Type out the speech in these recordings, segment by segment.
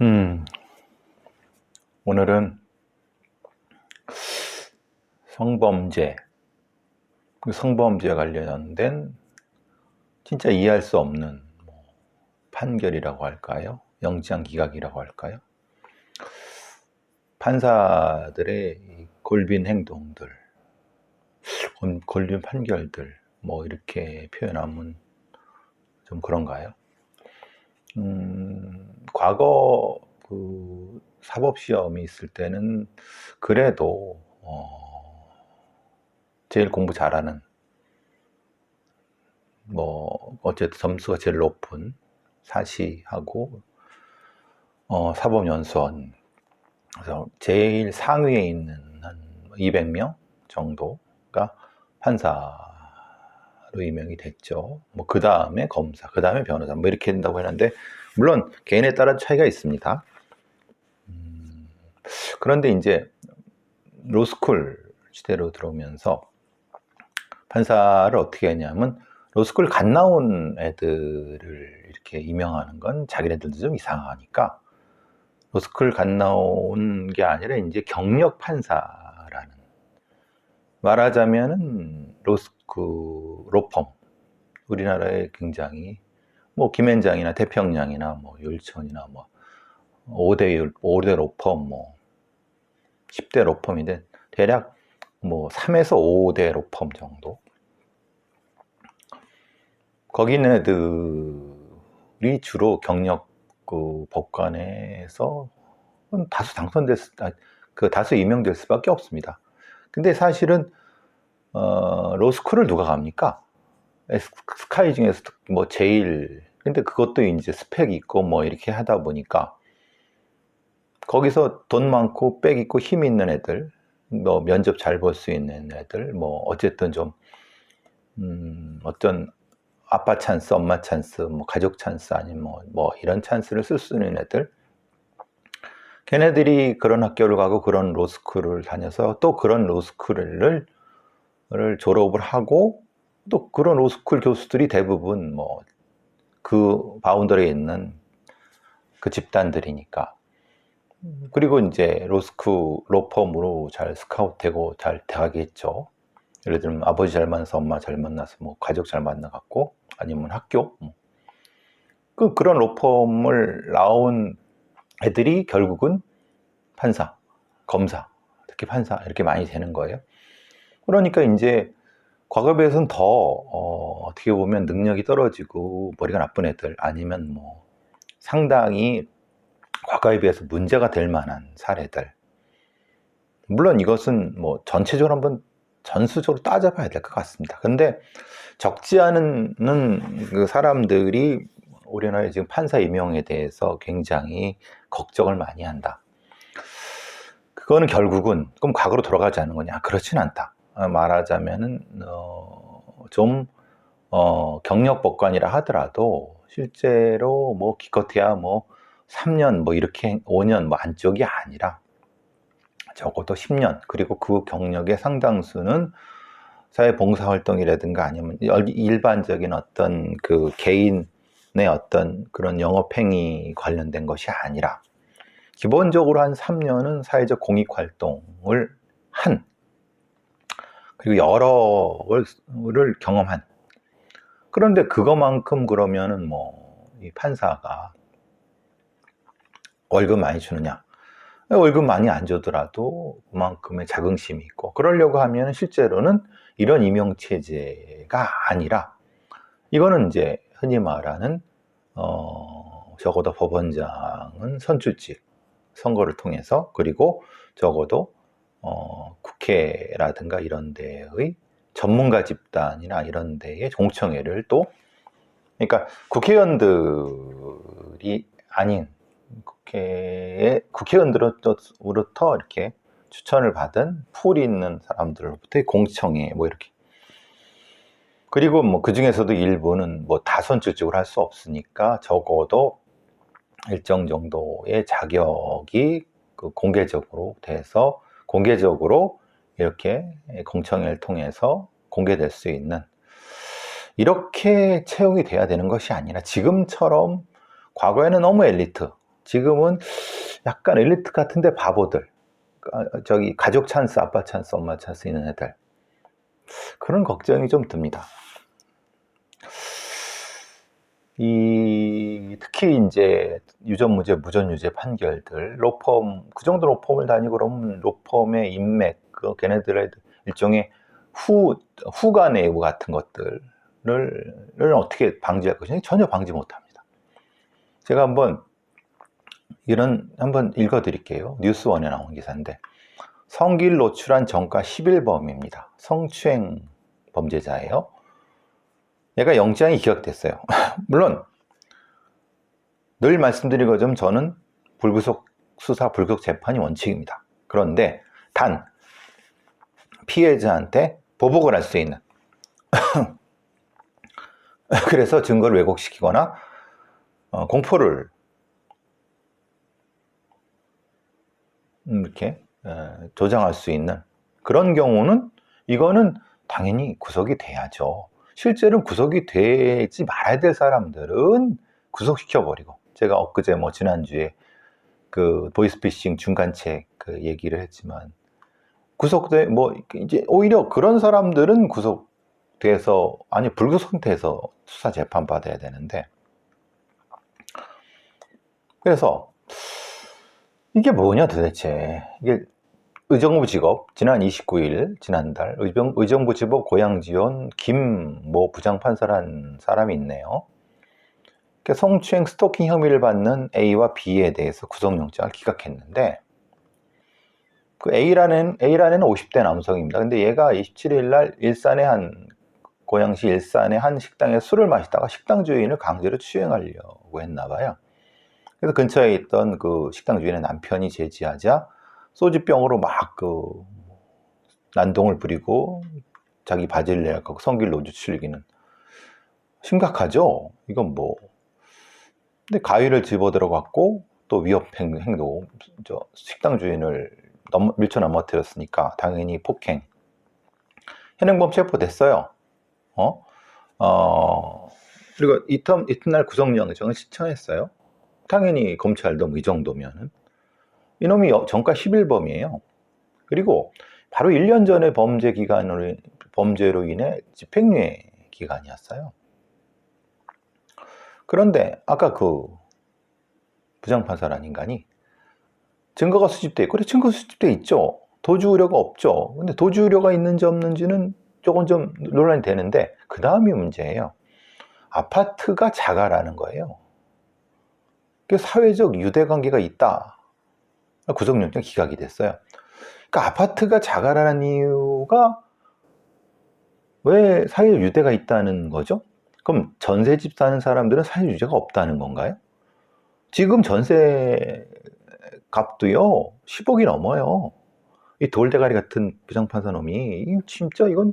음, 오늘은 성범죄, 그 성범죄에 관련된 진짜 이해할 수 없는 판결이라고 할까요? 영장 기각이라고 할까요? 판사들의 이 골빈 행동들, 골빈 판결들, 이렇게 표현하면 좀 그런가요? 과거 그 사법시험이 있을 때는 그래도 제일 공부 잘하는 어쨌든 점수가 제일 높은 사시하고 사법연수원, 그래서 제일 상위에 있는 한 200명 정도가 판사로 임명이 됐죠. 그 다음에 검사, 그 다음에 변호사, 이렇게 된다고 했는데, 물론 개인에 따라 차이가 있습니다. 그런데 이제 로스쿨 시대로 들어오면서 판사를 어떻게 했냐면, 로스쿨 갓 나온 애들을 이렇게 임명하는 건 자기네들도 좀 이상하니까 로스쿨 갓 나온 게 아니라 이제 경력 판사라는, 말하자면은 로펌, 우리나라에 굉장히 김앤장이나 태평양이나 율천이나 5대 로펌, 10대 로펌인데 대략 3에서 5대 로펌 정도, 거기 있는 애들이 주로 경력 법관에서 다수 다수 임명될 수밖에 없습니다. 근데 사실은 로스쿨을 누가 갑니까? 스카이 중에서 제일, 근데 그것도 이제 스펙이 있고 이렇게 하다 보니까 거기서 돈 많고 빽 있고 힘 있는 애들, 면접 잘 볼 수 있는 애들, 어쨌든 좀 어떤 아빠 찬스, 엄마 찬스, 가족 찬스, 아니면 이런 찬스를 쓸 수 있는 애들, 걔네들이 그런 학교를 가고 그런 로스쿨을 다녀서 또 그런 로스쿨을 졸업을 하고, 또 그런 로스쿨 교수들이 대부분 그 바운더리에 있는 그 집단들이니까. 그리고 이제 로펌으로 잘 스카우트되고 잘 돼가겠죠. 예를 들면 아버지 잘 만나서 엄마 잘 만나서 가족 잘 만나갖고, 아니면 학교, 그런 로펌을 나온 애들이 결국은 판사, 검사, 특히 판사 이렇게 많이 되는 거예요. 그러니까 이제 과거에 비해서는 더 어떻게 보면 능력이 떨어지고 머리가 나쁜 애들, 아니면 상당히 과거에 비해서 문제가 될 만한 사례들, 물론 이것은 전체적으로 한번 전수적으로 따져봐야 될 것 같습니다. 근데 적지 않은 그 사람들이 우리나라의 지금 판사 임용에 대해서 굉장히 걱정을 많이 한다. 그거는 결국은 그럼 과거로 돌아가지 않는 거냐? 그렇진 않다. 말하자면은 좀 경력 법관이라 하더라도 실제로 기껏해야 3년 이렇게 5년 안쪽이 아니라 적어도 10년, 그리고 그 경력의 상당수는 사회봉사활동이라든가 아니면 일반적인 어떤 그 개인의 어떤 그런 영업행위 관련된 것이 아니라 기본적으로 한 3년은 사회적 공익활동을 한, 그리고 여러 걸 경험한. 그런데 그거만큼 그러면은 이 판사가 월급 많이 주느냐? 월급 많이 안 주더라도 그만큼의 자긍심이 있고, 그러려고 하면 실제로는 이런 임용체제가 아니라, 이거는 이제 흔히 말하는 적어도 법원장은 선출직, 선거를 통해서, 그리고 적어도 국회라든가 이런 데의 전문가 집단이나 이런 데의 공청회를 또, 그러니까 국회의원들이 아닌 국회의원들로부터 이렇게 추천을 받은 풀이 있는 사람들로부터의 공청회 이렇게, 그리고 그 중에서도 일부는 다 선출직으로 할 수 없으니까 적어도 일정 정도의 자격이 공개적으로 돼서 공개적으로 이렇게 공청회를 통해서 공개될 수 있는, 이렇게 채용이 돼야 되는 것이 아니라 지금처럼 과거에는 너무 엘리트, 지금은 약간 엘리트 같은데 바보들, 저기 가족 찬스, 아빠 찬스, 엄마 찬스 있는 애들, 그런 걱정이 좀 듭니다. 특히 이제 유전무죄, 무전유죄 판결들, 로펌, 그 정도 로펌을 다니고 그러면 로펌의 인맥, 걔네들의 일종의 후가 내부 같은 것들을 어떻게 방지할 것인지 전혀 방지 못합니다. 제가 한번 읽어드릴게요. 뉴스원에 나온 기사인데, 성기를 노출한 전과 10일범입니다. 성추행 범죄자예요. 얘가 영장이 기각됐어요. 물론 늘 말씀드린 것처럼 저는 불구속 수사, 불구속 재판이 원칙입니다. 그런데 단 피해자한테 보복을 할 수 있는 그래서 증거를 왜곡시키거나 공포를 이렇게 조장할 수 있는 그런 경우는 이거는 당연히 구속이 돼야죠. 실제로 구속이 되지 말아야 될 사람들은 구속시켜버리고, 제가 엊그제 지난주에 그 보이스피싱 중간책 그 얘기를 했지만, 이제 오히려 그런 사람들은 구속돼서, 아니 불구속 상태에서 수사 재판 받아야 되는데, 그래서 이게 뭐냐 도대체. 이게 의정부지법 지난 29일 지난달 의정부지법 고양지원 김모 부장판사라는 사람이 있네요. 성추행 스토킹 혐의를 받는 A와 B에 대해서 구속영장을 기각했는데, 그 A라는 50대 남성입니다. 근데 얘가 27일 날 고양시 일산의 한 식당에 술을 마시다가 식당 주인을 강제로 추행하려고 했나 봐요. 그래서 근처에 있던 그 식당 주인의 남편이 제지하자 소주병으로 막 난동을 부리고 자기 바지를 내려가고 성기를 노출시키는, 심각하죠. 이건 근데 가위를 집어들어갔고 또 위협 행동, 식당 주인을 밀쳐 넘어뜨렸으니까 당연히 폭행. 현행범 체포됐어요. 그리고 이튿날 구속영장을 신청했어요. 당연히 검찰도 이 정도면은 이놈이 전과 10일범이에요. 그리고 바로 1년 전에 범죄로 인해 집행유예 기간이었어요. 그런데 아까 그 부장판사라는 인간이 증거가 수집돼 있고, 그래, 증거 수집돼 있죠. 도주 우려가 없죠. 근데 도주 우려가 있는지 없는지는 조금 좀 논란이 되는데, 그 다음이 문제예요. 아파트가 자가라는 거예요. 사회적 유대관계가 있다. 구속영장 기각이 됐어요. 그러니까 아파트가 자가라는 이유가 왜 사회적 유대가 있다는 거죠? 그럼 전세집 사는 사람들은 사회적 유대가 없다는 건가요? 지금 전세 값도요 10억이 넘어요. 이 돌대가리 같은 부장판사 놈이 진짜 이건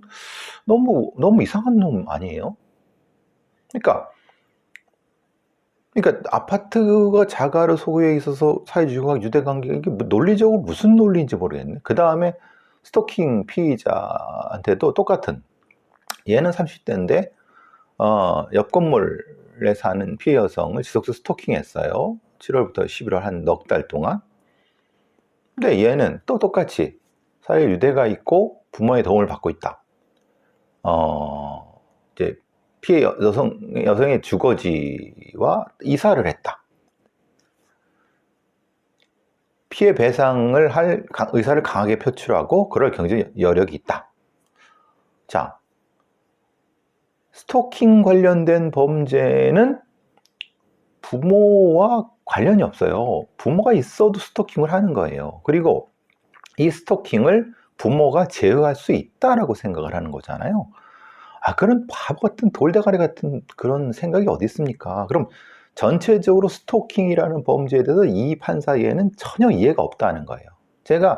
너무 이상한 놈 아니에요? 그러니까 아파트가 자가로 소유에 있어서 사회적 유대관계가 이게 논리적으로 무슨 논리인지 모르겠네. 그 다음에 스토킹 피의자한테도 똑같은, 얘는 30대인데 옆 건물에 사는 피해 여성을 지속적으로 스토킹했어요. 7월부터 11월 한 넉 달 동안. 근데 얘는 또 똑같이 사회 유대가 있고 부모의 도움을 받고 있다. 이제 피해 여성의 주거지와 이사를 했다. 피해 배상을 할 의사를 강하게 표출하고 그럴 경제 여력이 있다. 자, 스토킹 관련된 범죄는 부모와 관련이 없어요. 부모가 있어도 스토킹을 하는 거예요. 그리고 이 스토킹을 부모가 제어할 수 있다라고 생각을 하는 거잖아요. 그런 바보 같은 돌대가리 같은 그런 생각이 어디 있습니까? 그럼 전체적으로 스토킹이라는 범죄에 대해서 이 판사에는 전혀 이해가 없다는 거예요. 제가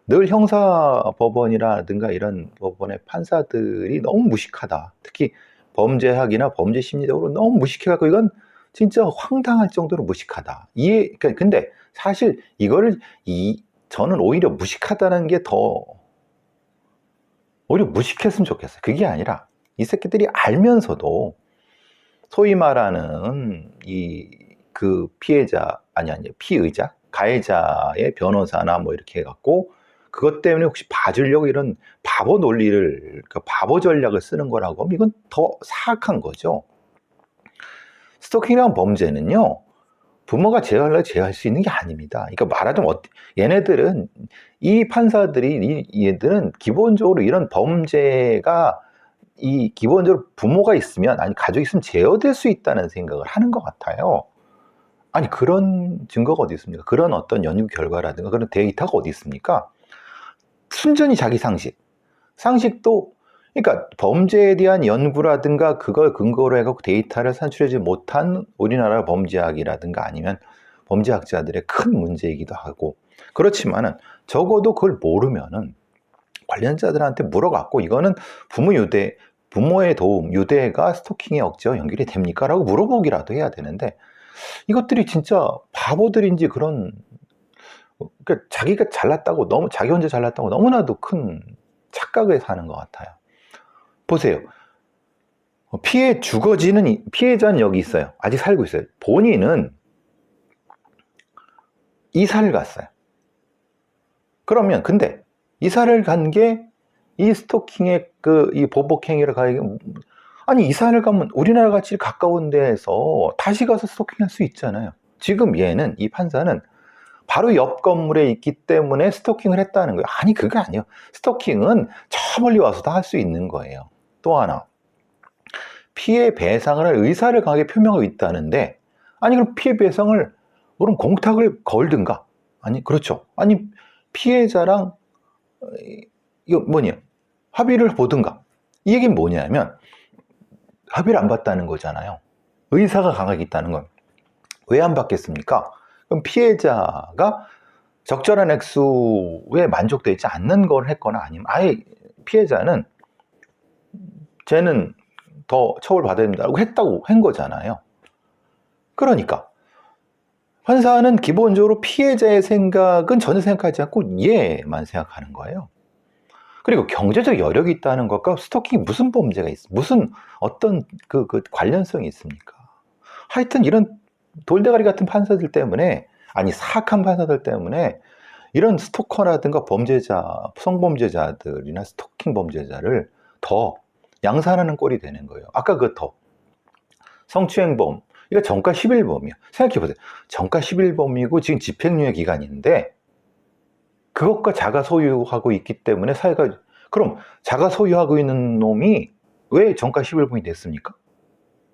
늘 형사법원이라든가 이런 법원의 판사들이 너무 무식하다. 특히 범죄학이나 범죄 심리적으로 너무 무식해갖고 이건 진짜 황당할 정도로 무식하다. 근데 사실 이거를 저는 오히려 무식하다는 게 더 오히려 무식했으면 좋겠어요. 그게 아니라 이 새끼들이 알면서도 소위 말하는 그 피해자, 피의자, 가해자의 변호사나 뭐 이렇게 해갖고 그것 때문에 혹시 봐주려고 이런 바보 논리를, 그 바보 전략을 쓰는 거라고 하면 이건 더 사악한 거죠. 스토킹이라는 범죄는요, 부모가 제어하려고 제어할 수 있는 게 아닙니다. 그러니까 말하자면 얘네들은, 이 판사들이, 얘들은 기본적으로 이런 범죄가 기본적으로 부모가 있으면, 아니 가족이 있으면 제어될 수 있다는 생각을 하는 것 같아요. 아니 그런 증거가 어디 있습니까? 그런 어떤 연구 결과라든가 그런 데이터가 어디 있습니까? 순전히 자기 상식도, 그러니까 범죄에 대한 연구라든가 그걸 근거로 해서 데이터를 산출하지 못한 우리나라 범죄학이라든가 아니면 범죄학자들의 큰 문제이기도 하고, 그렇지만은 적어도 그걸 모르면은 관련자들한테 물어갖고 이거는 부모의 도움, 유대가 스토킹의 억제와 연결이 됩니까? 라고 물어보기라도 해야 되는데, 이것들이 진짜 바보들인지 그런, 그러니까 자기가 잘났다고, 자기 혼자 잘났다고 너무나도 큰 착각에 사는 것 같아요. 보세요. 피해자는 여기 있어요. 아직 살고 있어요. 본인은 이사를 갔어요. 그러면, 근데 이사를 간 게 이 스토킹의 이 보복행위를 아니, 이사를 가면 우리나라 같이 가까운 데에서 다시 가서 스토킹할 수 있잖아요. 지금 이 판사는 바로 옆 건물에 있기 때문에 스토킹을 했다는 거예요. 아니, 그게 아니에요. 스토킹은 저 멀리 와서도 할 수 있는 거예요. 또 하나, 피해 배상을 할 의사를 강하게 표명하고 있다는데, 아니 그럼 피해 배상을, 그럼 공탁을 걸든가, 아니 그렇죠, 아니 피해자랑 이거 합의를 보든가. 이 얘기는 뭐냐면 합의를 안 받다는 거잖아요. 의사가 강하게 있다는 건 왜 안 받겠습니까? 그럼 피해자가 적절한 액수에 만족되지 않는 걸 했거나, 아니면 아예 피해자는 쟤는 더 처벌받아야 된다고 한 거잖아요. 그러니까 판사는 기본적으로 피해자의 생각은 전혀 생각하지 않고 얘만 생각하는 거예요. 그리고 경제적 여력이 있다는 것과 스토킹이 무슨 범죄가 무슨 어떤 그 관련성이 있습니까? 하여튼 이런 돌대가리 같은 판사들 때문에, 아니 사악한 판사들 때문에 이런 스토커라든가 성범죄자들이나 스토킹 범죄자를 더 양산하는 꼴이 되는 거예요. 아까 성추행범, 이거 정가 10일범이야. 생각해보세요. 정가 10일범이고 지금 집행유예 기간인데, 그것과 자가 소유하고 있기 때문에 사회가, 그럼 자가 소유하고 있는 놈이 왜 정가 10일범이 됐습니까?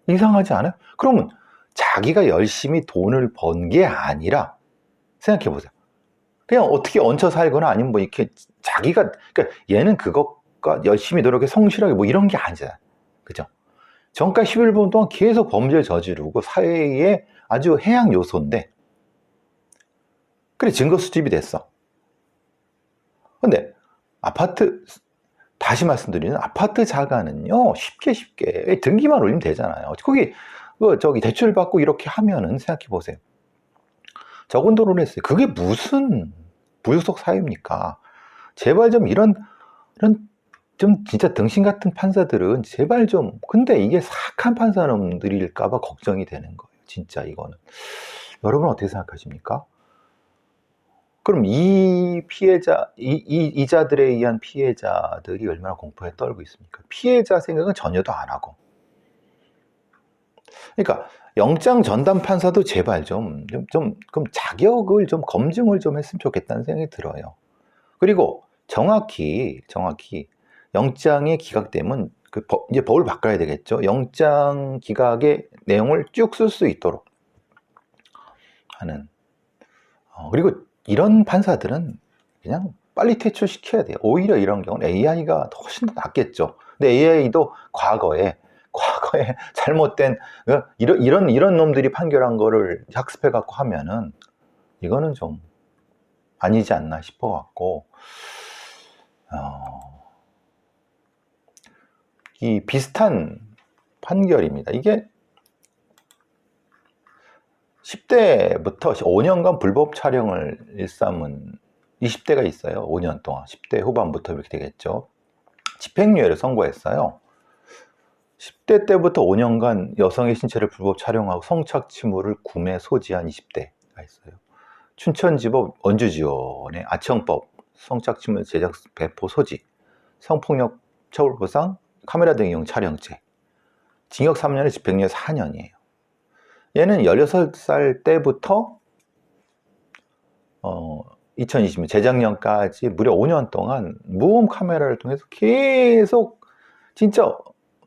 이상하지 않아요? 그러면 자기가 열심히 돈을 번 게 아니라, 생각해보세요. 그냥 어떻게 얹혀 살거나 아니면 이렇게 자기가, 그러니까 얘는 그것과 열심히 노력해 성실하게 이런 게 아니잖아요. 그죠? 정가 11분 동안 계속 범죄를 저지르고 사회의 아주 해양 요소인데, 그래 증거 수집이 됐어. 근데 다시 말씀드리는 아파트 자가는요, 쉽게 등기만 올리면 되잖아요. 거기 대출 받고 이렇게 하면은, 생각해 보세요. 적은 돈을 했어요. 그게 무슨 불속 사유입니까? 제발 좀 이런 좀 진짜 등신 같은 판사들은 제발 좀, 근데 이게 사악한 판사놈들일까봐 걱정이 되는 거예요. 진짜 이거는. 여러분 어떻게 생각하십니까? 그럼 이 이자들에 의한 피해자들이 얼마나 공포에 떨고 있습니까? 피해자 생각은 전혀도 안 하고. 그러니까 영장 전담 판사도 제발 좀 그럼 자격을 좀 검증을 좀 했으면 좋겠다는 생각이 들어요. 그리고 정확히 영장이 기각되면 이제 법을 바꿔야 되겠죠. 영장 기각의 내용을 쭉 쓸 수 있도록 하는. 그리고 이런 판사들은 그냥 빨리 퇴출시켜야 돼요. 오히려 이런 경우는 AI가 훨씬 더 낫겠죠. 근데 AI도 과거에 잘못된 이런 놈들이 판결한 거를 학습해 갖고 하면은 이거는 좀 아니지 않나 싶어 갖고, 이 비슷한 판결입니다. 이게 10대부터 5년간 불법 촬영을 일삼은 20대가 있어요. 5년 동안 10대 후반부터 이렇게 되겠죠. 집행유예를 선고했어요. 10대 때부터 5년간 여성의 신체를 불법 촬영하고 성착취물을 구매, 소지한 20대. 있어요. 춘천지법 원주지원의 아청법, 성착취물 제작 배포 소지, 성폭력 처벌보상, 카메라 등 이용 촬영죄. 징역 3년에 집행유예 4년이에요. 얘는 16살 때부터 2020년 재작년까지 무려 5년 동안 무음 카메라를 통해서 계속 진짜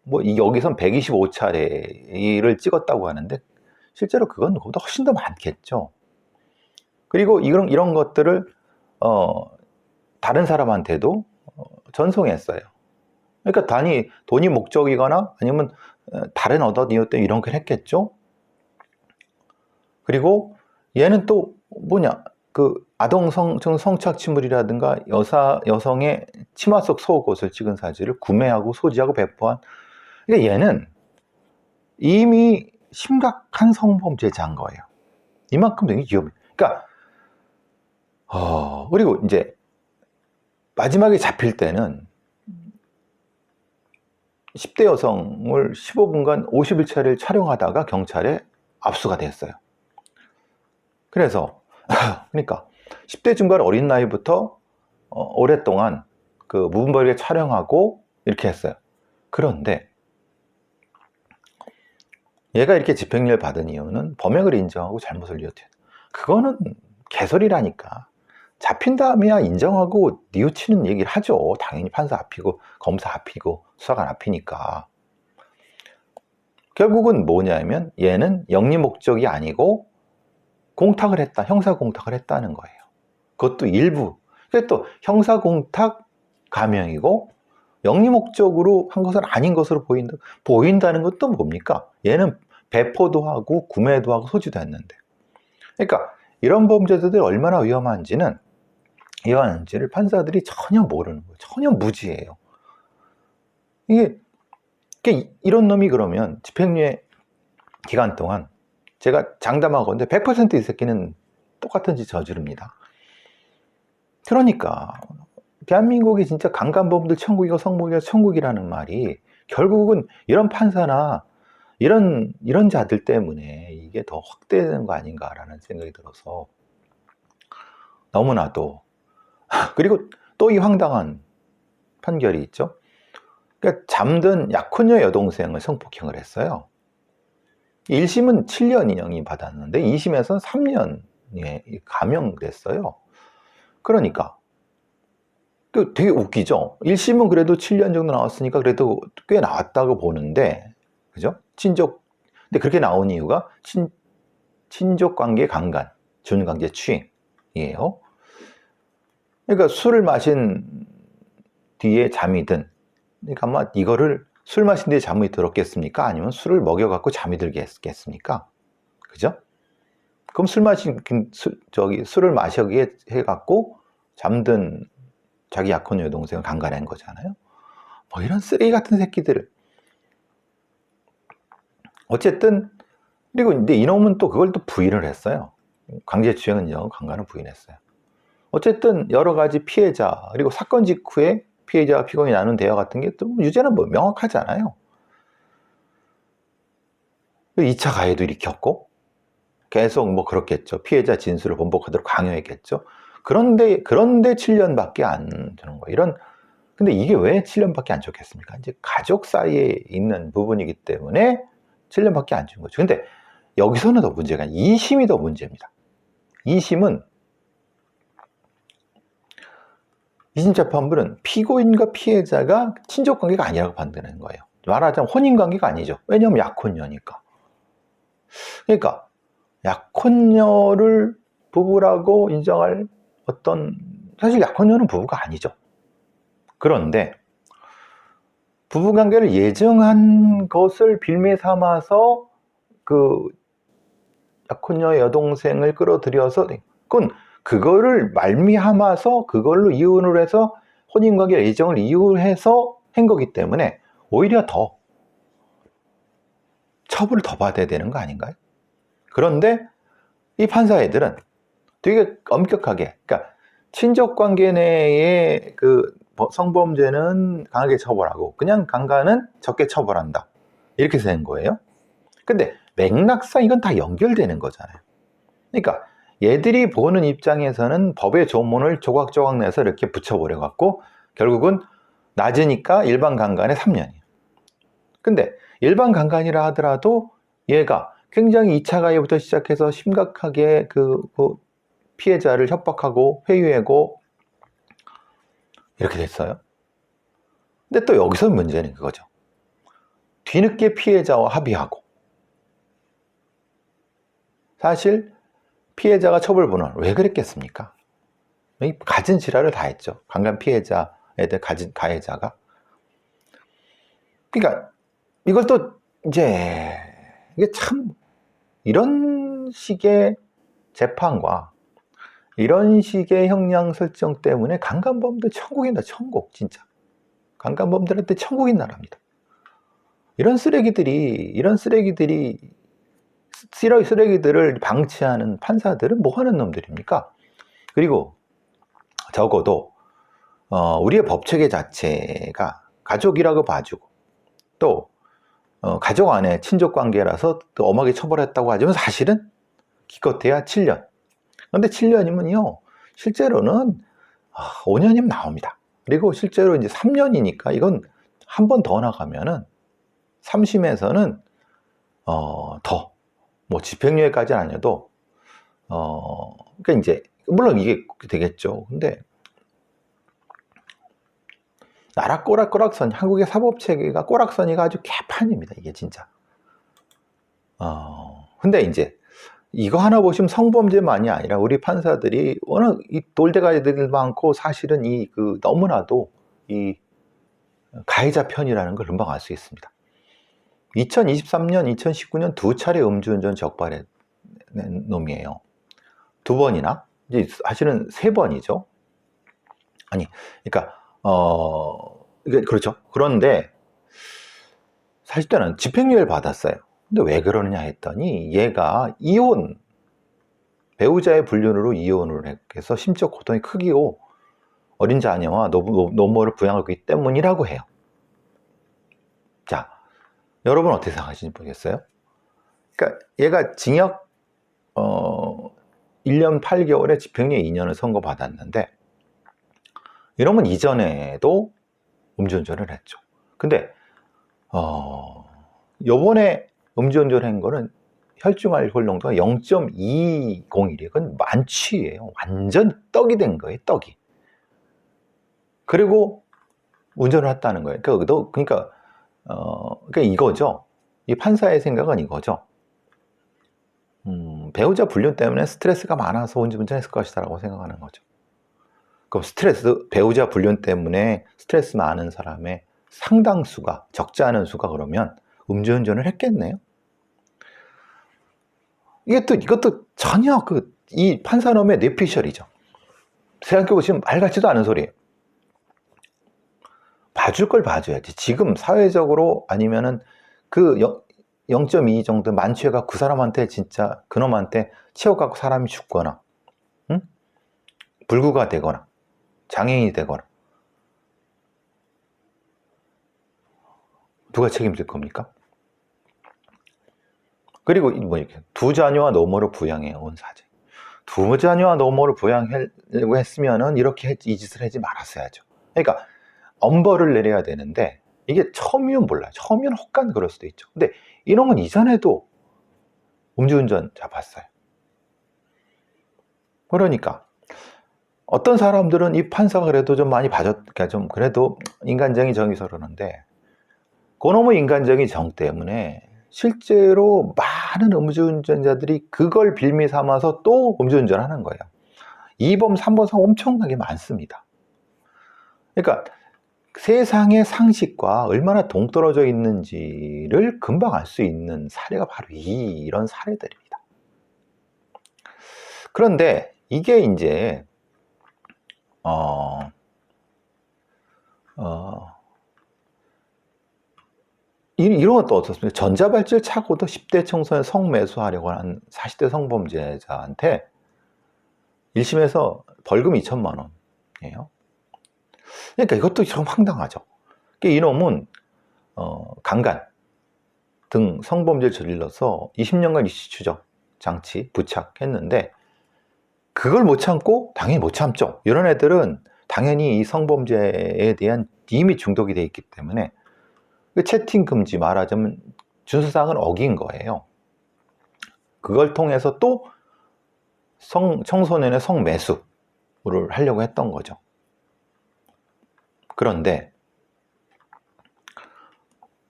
뭐 여기선 125차례를 찍었다고 하는데 실제로 그건 그보다 훨씬 더 많겠죠. 그리고 이런 것들을 다른 사람한테도 전송했어요. 그러니까 돈이 목적이거나 아니면 다른 어떤 이유 때문에 이런 걸 했겠죠. 그리고 얘는 또 뭐냐, 그 아동 성착취물이라든가 여성의 치마 속 속옷을 찍은 사진을 구매하고 소지하고 배포한. 그러니까 얘는 이미 심각한 성범죄자인 거예요. 이만큼 되게 위험해. 그러니까 그리고 이제 마지막에 잡힐 때는 10대 여성을 15분간 51차례를 촬영하다가 경찰에 압수가 됐어요. 그래서 그러니까 10대 중반 어린 나이부터 오랫동안 그 무분별하게 촬영하고 이렇게 했어요. 그런데 얘가 이렇게 집행유예 받은 이유는 범행을 인정하고 잘못을 뉘우친. 그거는 개소리라니까. 잡힌 다음에야 인정하고 뉘우치는 얘기를 하죠. 당연히 판사 앞이고 검사 앞이고 수사관 앞이니까. 결국은 뭐냐면 얘는 영리 목적이 아니고 공탁을 했다, 형사 공탁을 했다는 거예요. 그것도 일부. 또 형사 공탁 감형이고 영리 목적으로 한 것은 아닌 것으로 보인다는 것도 뭡니까? 얘는 배포도 하고 구매도 하고 소지도 했는데. 그러니까 이런 범죄자들이 얼마나 위험한지를 판사들이 전혀 모르는 거예요. 전혀 무지해요. 이런 놈이 그러면 집행유예 기간 동안 제가 장담하건대 100% 이 새끼는 똑같은 짓 저지릅니다. 그러니까 대한민국이 진짜 강간범들 천국이고 성범죄자 천국이라는 말이 결국은 이런 판사나 이런 자들 때문에 이게 더 확대되는 거 아닌가라는 생각이 들어서 너무나도. 그리고 또 이 황당한 판결이 있죠. 그러니까 잠든 약혼녀 여동생을 성폭행을 했어요. 1심은 7년형이 받았는데 2심에서는 3년에 감형됐어요. 그러니까 되게 웃기죠. 1심은 그래도 7년 정도 나왔으니까 그래도 꽤 나왔다고 보는데, 그죠? 근데 그렇게 나온 이유가 친족관계 강간, 준강제 추행이에요. 그러니까 술을 마신 뒤에 잠이 든, 그러니까 아마 이거를 술 마신 뒤에 잠이 들었겠습니까? 아니면 술을 먹여갖고 잠이 들겠습니까? 그죠? 그럼 술을 마시게 해갖고 잠든 자기 약혼 여동생을 강간한 거잖아요. 뭐 이런 쓰레기 같은 새끼들을. 어쨌든, 그리고 근데 이놈은 또 그걸 또 부인을 했어요. 강제추행은 인정하고 강간은 부인했어요. 어쨌든 여러 가지 피해자, 그리고 사건 직후에 피해자와 피고인이 나눈 대화 같은 게 또 유죄는 뭐 명확하잖아요. 2차 가해도 일으켰고 계속 뭐 그렇겠죠. 피해자 진술을 번복하도록 강요했겠죠. 그런데 7년밖에 안 주는 거예요. 근데 이게 왜 7년밖에 안 줬겠습니까? 이제 가족 사이에 있는 부분이기 때문에 7년밖에 안 준 거죠. 근데 여기서는 더 문제가 2심이 더 문제입니다. 2심 재판부는 피고인과 피해자가 친족관계가 아니라고 판단하는 거예요. 말하자면 혼인관계가 아니죠. 왜냐하면 약혼녀니까. 그러니까 약혼녀를 부부라고 인정할 사실 약혼녀는 부부가 아니죠. 그런데 부부관계를 예정한 것을 빌미 삼아서 그 약혼녀 여동생을 끌어들여서 그거를 말미암아서 그걸로 이혼을 해서 혼인관계 예정을 이유해서 한 거기 때문에 오히려 더 처벌을 더 받아야 되는 거 아닌가요? 그런데 이 판사 애들은 되게 엄격하게, 그러니까 친족관계 내의 그 성범죄는 강하게 처벌하고 그냥 강간은 적게 처벌한다, 이렇게 된 거예요. 근데 맥락상 이건 다 연결되는 거잖아요. 그러니까 얘들이 보는 입장에서는 법의 조문을 조각조각 내서 이렇게 붙여버려 갖고 결국은 낮으니까 일반 강간에 3년이에요. 근데 일반 강간이라 하더라도 얘가 굉장히 2차 가해부터 시작해서 심각하게 그 피해자를 협박하고 회유하고 이렇게 됐어요. 근데 또 여기서 문제는 그거죠. 뒤늦게 피해자와 합의하고 사실 피해자가 처벌분을 왜 그랬겠습니까? 가진 지랄을 다 했죠. 강간 피해자에 대해 가진 가해자가. 그러니까 이걸 또 이제 이게 참 이런 식의 재판과 이런 식의 형량 설정 때문에 강간범들 천국이다. 천국 진짜. 강간범들한테 천국인 나라입니다. 이런 쓰레기들을 방치하는 판사들은 뭐 하는 놈들입니까? 그리고 적어도 우리의 법체계 자체가 가족이라고 봐주고 또 가족 안에 친족 관계라서 또 엄하게 처벌했다고 하지만 사실은 기껏해야 7년. 그런데 7년이면요 실제로는 5년이면 나옵니다. 그리고 실제로 이제 3년이니까 이건 한 번 더 나가면은 3심에서는 더 뭐 집행유예까지는 아니어도 그러니까 이제 물론 이게 되겠죠. 근데 나라 꼬락꼬락선, 한국의 사법체계가 꼬락선이가 아주 개판입니다. 이게 진짜. 근데 이제 이거 하나 보시면 성범죄만이 아니라 우리 판사들이 워낙 이 돌대가리들 많고 사실은 너무나도 이 가해자 편이라는 걸 금방 알 수 있습니다. 2023년, 2019년 두 차례 음주운전 적발한 놈이에요. 2번이나 이제 사실은 3번이죠. 아니, 그러니까 이게 그렇죠. 그런데 사실 때는 집행유예를 받았어요. 근데 왜 그러느냐 했더니 얘가 배우자의 불륜으로 이혼을 해서 심적 고통이 크고 어린 자녀와 노모를 부양하고 있기 때문이라고 해요. 자, 여러분 어떻게 생각하시는지 모르겠어요. 그러니까 얘가 징역 1년 8개월에 집행유예 2년을 선고받았는데 이러면 이전에도 음주운전을 했죠. 근데 요번에 음주운전 한 거는 혈중 알코올 농도가 0.201이에요. 그건 만취예요. 완전 떡이 된 거예요. 떡이. 그리고 운전을 했다는 거예요. 그러니까 이거죠. 이 판사의 생각은 이거죠. 배우자 불륜 때문에 스트레스가 많아서 운전했을 것이다 라고 생각하는 거죠. 그럼 배우자 불륜 때문에 스트레스 많은 사람의 상당수가, 적지 않은 수가 그러면 음주운전을 했겠네요. 이것도 전혀 이 판사놈의 뇌피셜이죠. 생각해보시면 말 같지도 않은 소리예요. 봐줄 걸 봐줘야지. 지금 사회적으로 아니면은 0.2 정도 만취해가 그 사람한테 진짜 그놈한테 치여갖고 사람이 죽거나, 응? 불구가 되거나, 장애인이 되거나, 누가 책임질 겁니까? 그리고 이렇게 2자녀와 노모를 부양해 온 사제. 2자녀와 노모를 부양하려고 했으면은 이렇게 이 짓을 하지 말았어야죠. 그러니까 엄벌을 내려야 되는데 이게 처음이면 몰라요. 처음이면 혹간 그럴 수도 있죠. 근데 이놈은 이전에도 음주운전 잡았어요. 그러니까 어떤 사람들은 이 판사가 그래도 좀 많이 그러니까 좀 그래도 인간적인 정이 서러는데 그놈의 인간적인 정 때문에 실제로 많은 음주운전자들이 그걸 빌미 삼아서 또 음주운전하는 거예요. 2번, 3번, 4번 엄청나게 많습니다. 그러니까 세상의 상식과 얼마나 동떨어져 있는지를 금방 알 수 있는 사례가 바로 이런 사례들입니다. 그런데 이게 이제 이런 것도 어떻습니까? 전자발찌를 차고도 10대 청소년 성매수하려고 한 40대 성범죄자한테 1심에서 벌금 2천만 원이에요. 그러니까 이것도 좀 황당하죠. 이놈은 강간 등 성범죄를 저질러서 20년간 일시추적 장치 부착했는데 그걸 못 참고 당연히 못 참죠. 이런 애들은 당연히 이 성범죄에 대한 이미 중독이 돼 있기 때문에 그 채팅 금지 말하자면 준수사항을 어긴 거예요. 그걸 통해서 또 청소년의 성매수를 하려고 했던 거죠. 그런데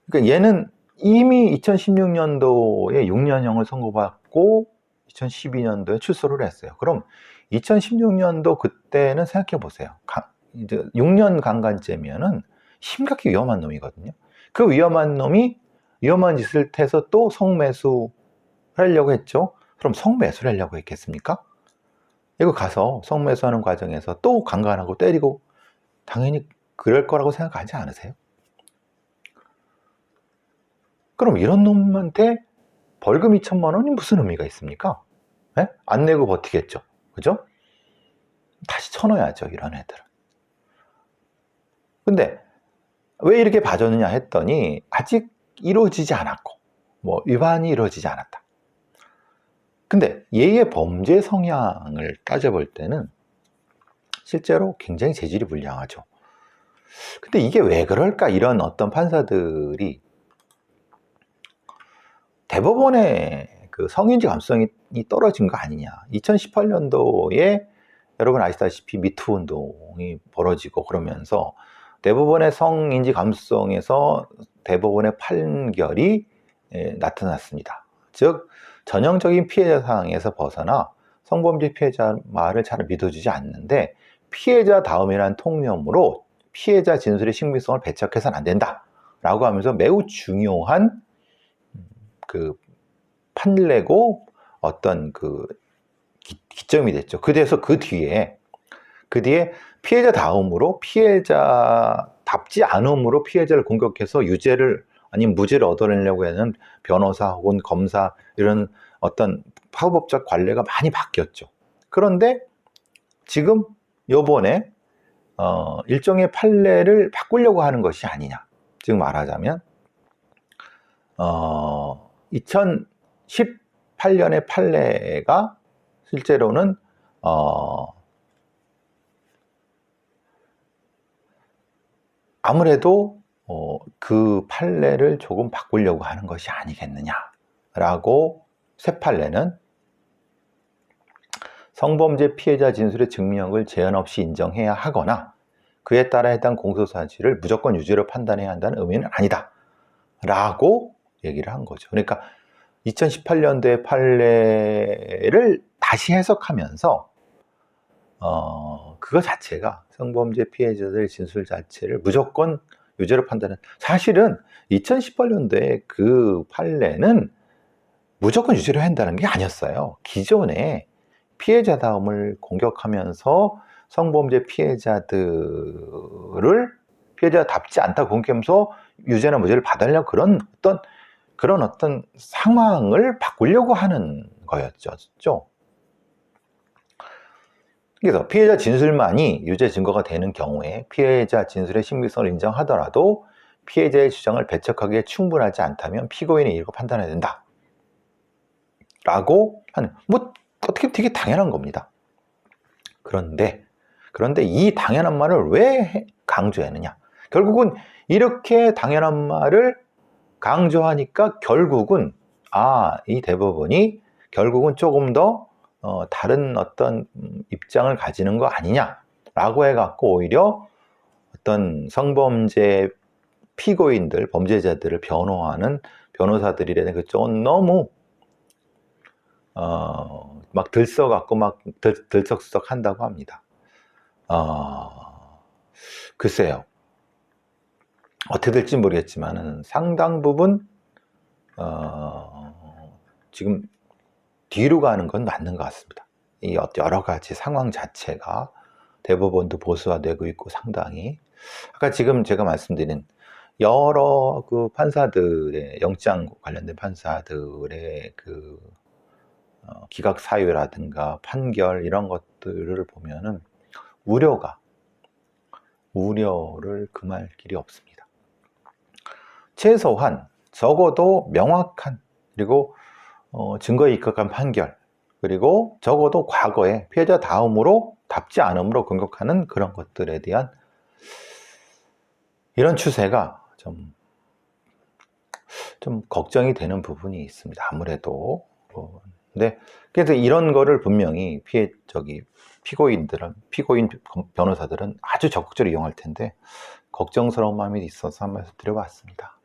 그러니까 얘는 이미 2016년도에 6년형을 선고받고 2012년도에 출소를 했어요. 그럼 2016년도 그때는 생각해 보세요. 이제 6년 강간죄면은 심각히 위험한 놈이거든요. 그 위험한 놈이 위험한 짓을 해서 또 성매수를 하려고 했죠. 그럼 성매수를 하려고 했겠습니까? 이거 가서 성매수하는 과정에서 또 강간하고 때리고 당연히 그럴 거라고 생각하지 않으세요? 그럼 이런 놈한테 벌금 2천만 원이 무슨 의미가 있습니까? 네? 안 내고 버티겠죠. 그죠? 다시 쳐넣어야죠, 이런 애들은. 근데 왜 이렇게 봐줬느냐 했더니 아직 이루어지지 않았고 뭐 위반이 이루어지지 않았다. 근데 얘의 범죄 성향을 따져볼 때는 실제로 굉장히 재질이 불량하죠. 근데 이게 왜 그럴까? 이런 어떤 판사들이 대법원의 그 성인지 감수성이 떨어진 거 아니냐. 2018년도에 여러분 아시다시피 미투 운동이 벌어지고 그러면서 대법원의 성인지 감수성에서 대법원의 판결이 나타났습니다. 즉 전형적인 피해자 상황에서 벗어나 성범죄 피해자 말을 잘 믿어주지 않는데 피해자 다음이라는 통념으로 피해자 진술의 신빙성을 배척해서는 안 된다 라고 하면서 매우 중요한 그 판례고 어떤 그 기점이 됐죠. 그래서 그 뒤에 피해자 다음으로 피해자답지 않음으로 피해자를 공격해서 유죄를 아니면 무죄를 얻어내려고 하는 변호사 혹은 검사 이런 어떤 파급법적 관례가 많이 바뀌었죠. 그런데 지금 요번에 일종의 판례를 바꾸려고 하는 것이 아니냐. 즉 말하자면 2018년의 판례가 실제로는 아무래도 그 판례를 조금 바꾸려고 하는 것이 아니겠느냐라고 새 판례는 성범죄 피해자 진술의 증명을 제한 없이 인정해야 하거나 그에 따라 해당 공소사실을 무조건 유죄로 판단해야 한다는 의미는 아니다 라고 얘기를 한 거죠. 그러니까 2018년도의 판례를 다시 해석하면서 그거 자체가 성범죄 피해자들의 진술 자체를 무조건 유죄로 판단은 사실은 2018년도에 그 판례는 무조건 유죄로 한다는 게 아니었어요. 기존에 피해자다움을 공격하면서 성범죄 피해자들을 피해자답지 않다고 공격하면서 유죄나 무죄를 받으려고 그런 어떤 상황을 바꾸려고 하는 거였죠. 그래서 피해자 진술만이 유죄 증거가 되는 경우에 피해자 진술의 신빙성을 인정하더라도 피해자의 주장을 배척하기에 충분하지 않다면 피고인의 이익을 판단해야 된다. 라고 하는, 뭐, 어떻게 되게 당연한 겁니다. 그런데 이 당연한 말을 왜 강조했느냐? 결국은 이렇게 당연한 말을 강조하니까 결국은, 이 대법원이 결국은 조금 더 다른 어떤 입장을 가지는 거 아니냐라고 해갖고 오히려 어떤 성범죄 피고인들, 범죄자들을 변호하는 변호사들이라는 그쪽은 너무 막 들썩갖고 막 들썩수석 한다고 합니다. 글쎄요. 어떻게 될지 모르겠지만은 상당 부분 지금 뒤로 가는 건 맞는 것 같습니다. 이 여러 가지 상황 자체가 대법원도 보수화되고 있고 상당히 아까 지금 제가 말씀드린 여러 그 판사들의 영장 관련된 판사들의 그 기각 사유라든가 판결 이런 것들을 보면은 우려를 금할 길이 없습니다. 최소한 적어도 명확한 그리고 증거에 입각한 판결 그리고 적어도 과거에 피해자 다음으로 답지 않음으로 공격하는 그런 것들에 대한 이런 추세가 좀 걱정이 되는 부분이 있습니다. 아무래도. 근데 그래서 이런 거를 분명히 피고인 변호사들은 아주 적극적으로 이용할 텐데 걱정스러운 마음이 있어서 한 말씀 드려봤습니다.